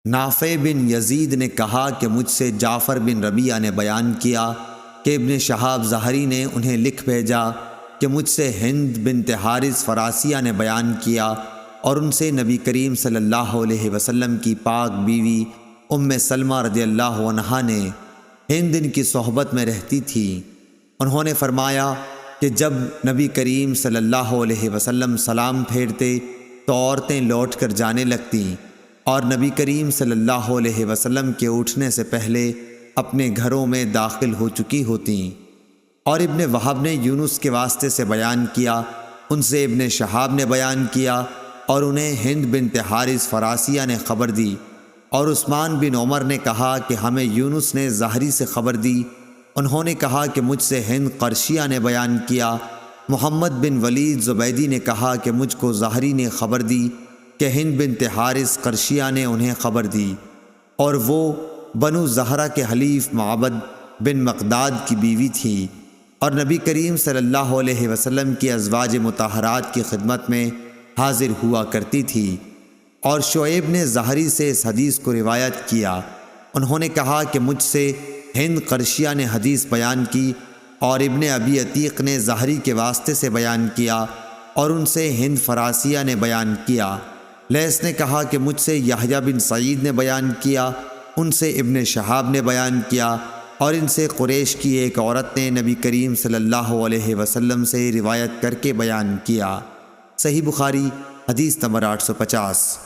نافع بن یزید نے کہا کہ مجھ سے جعفر بن ربیعہ نے بیان کیا کہ ابن شہاب ظاہری نے انہیں لکھ بھیجا کہ مجھ سے ہند بنت حارث فراسیہ نے بیان کیا اور ان سے نبی کریم صلی اللہ علیہ وسلم کی پاک بیوی ام سلمہ رضی اللہ عنہا نے ہند ان کی صحبت میں رہتی تھی۔ انہوں نے فرمایا کہ جب نبی کریم صلی اللہ علیہ وسلم سلام پھیرتے تو عورتیں لوٹ کر جانے لگتیں اور نبی کریم صلی اللہ علیہ وسلم کے اٹھنے سے پہلے اپنے گھروں میں داخل ہو چکی ہوتیں۔ اور ابن وہب نے یونس کے واسطے سے بیان کیا، ان سے ابن شہاب نے بیان کیا اور انہیں ہند بنت حارث فراسیہ نے خبر دی، اور عثمان بن عمر نے کہا کہ ہمیں یونس نے ظاہری سے خبر دی۔ انہوں نے کہا کہ مجھ سے ہند قرشیہ نے بیان کیا۔ محمد بن ولید زبیدی نے کہا کہ مجھ کو ظاہری نے خبر دی کہ ہند بنت حارث قرشیہ نے انہیں خبر دی، اور وہ بنو زہرہ کے حلیف معبد بن مقداد کی بیوی تھی اور نبی کریم صلی اللہ علیہ وسلم کی ازواج مطہرات کی خدمت میں حاضر ہوا کرتی تھی۔ اور شعیب نے ظاہری سے اس حدیث کو روایت کیا۔ انہوں نے کہا کہ مجھ سے ہند قرشیہ نے حدیث بیان کی، اور ابن ابی عتیق نے ظاہری کے واسطے سے بیان کیا اور ان سے ہند فراسیہ نے بیان کیا۔ لیث نے کہا کہ مجھ سے یحییٰ بن سعید نے بیان کیا، ان سے ابن شہاب نے بیان کیا، اور ان سے قریش کی ایک عورت نے نبی کریم صلی اللہ علیہ وسلم سے روایت کر کے بیان کیا۔ صحیح بخاری حدیث نمبر 850۔